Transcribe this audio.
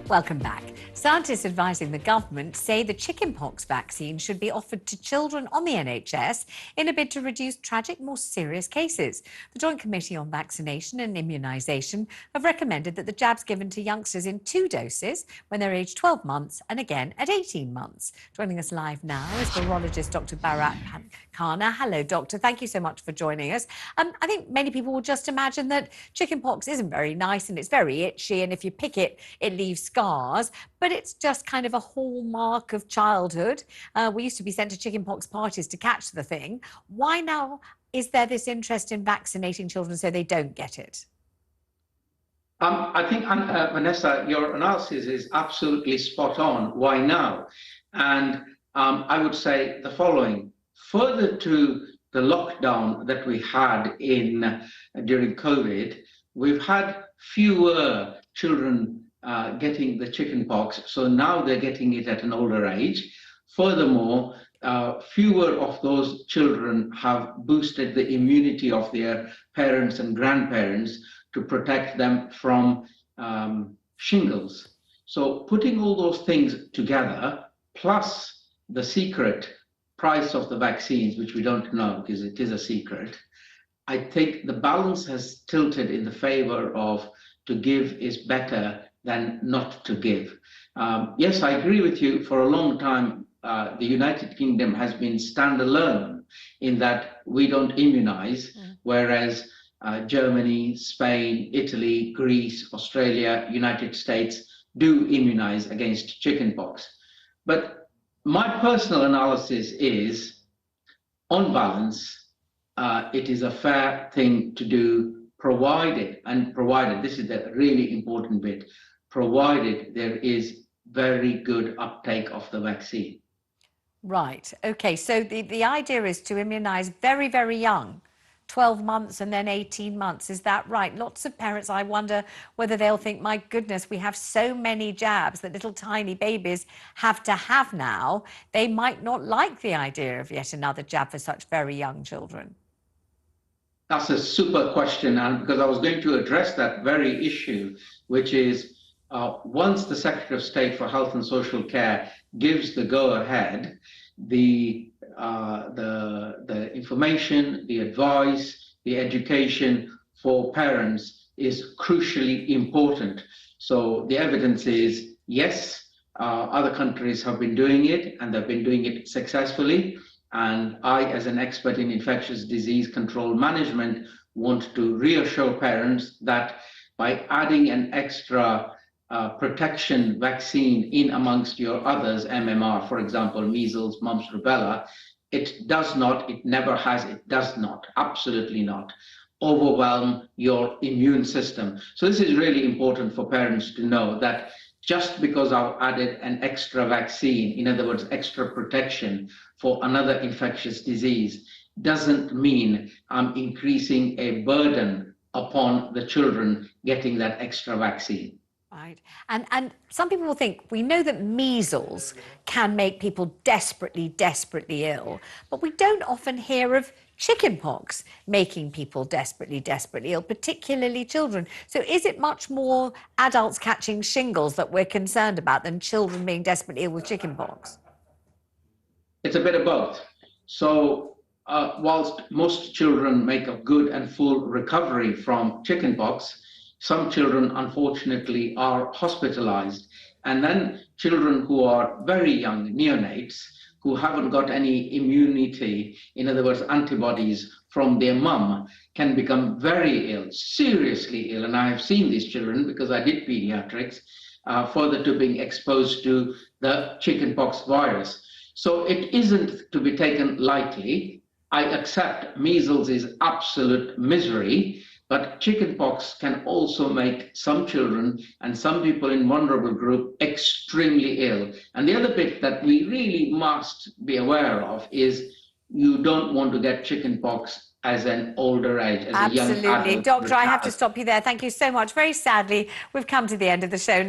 Welcome back. Scientists advising the government say the chickenpox vaccine should be offered to children on the NHS in a bid to reduce tragic, more serious cases. The Joint Committee on Vaccination and Immunisation have recommended that the jab's given to youngsters in 2 doses when they're aged 12 months and again at 18 months. Joining us live now is virologist Dr. Bharat Khanna. Hello, Doctor. Thank you so much for joining us. I think many people will just imagine that chickenpox isn't very nice and it's very itchy, and if you pick it, it leaves scars, but it's just kind of a hallmark of childhood. We used to be sent to chickenpox parties to catch the thing. Why now is there this interest in vaccinating children so they don't get it? I think, Vanessa, your analysis is absolutely spot on. Why now? And I would say the following. Further to the lockdown that we had during COVID, we've had fewer children getting the chickenpox, so now they're getting it at an older age. Furthermore, fewer of those children have boosted the immunity of their parents and grandparents to protect them from shingles. So putting all those things together, plus the secret price of the vaccines, which we don't know because it is a secret, I think the balance has tilted in the favor of to give is better than not to give. Yes, I agree with you. For a long time, the United Kingdom has been standalone in that we don't immunize, whereas Germany, Spain, Italy, Greece, Australia, United States do immunize against chickenpox. But my personal analysis is, on balance, it is a fair thing to do, provided, this is the really important bit, provided there is very good uptake of the vaccine. Right. Okay. So the idea is to immunise very, very young, 12 months and then 18 months. Is that right? Lots of parents, I wonder whether they'll think, my goodness, we have so many jabs that little tiny babies have to have now. They might not like the idea of yet another jab for such very young children. That's a super question, and because I was going to address that very issue, which is once the Secretary of State for Health and Social Care gives the go-ahead, the information, the advice, the education for parents is crucially important. So the evidence is, yes, other countries have been doing it, and they've been doing it successfully. And I, as an expert in infectious disease control management, want to reassure parents that by adding an extra protection vaccine in amongst your others, MMR, for example, measles, mumps, rubella, it does not, it never has, it does not, absolutely not, overwhelm your immune system. So this is really important for parents to know, that just because I've added an extra vaccine, in other words, extra protection for another infectious disease, doesn't mean I'm increasing a burden upon the children getting that extra vaccine. Right. And some people will think, we know that measles can make people desperately, desperately ill, but we don't often hear of chickenpox making people desperately, desperately ill, particularly children. So is it much more adults catching shingles that we're concerned about than children being desperately ill with chickenpox? It's a bit of both. So whilst most children make a good and full recovery from chickenpox, some children, unfortunately, are hospitalized. And then children who are very young, neonates, who haven't got any immunity, in other words, antibodies from their mum, can become very ill, seriously ill. And I have seen these children, because I did pediatrics, further to being exposed to the chickenpox virus. So it isn't to be taken lightly. I accept measles is absolute misery, but chickenpox can also make some children and some people in vulnerable group extremely ill. And the other bit that we really must be aware of is you don't want to get chickenpox as an older age, as a young adult. Absolutely. Doctor, I have to stop you there. Thank you so much. Very sadly, we've come to the end of the show now.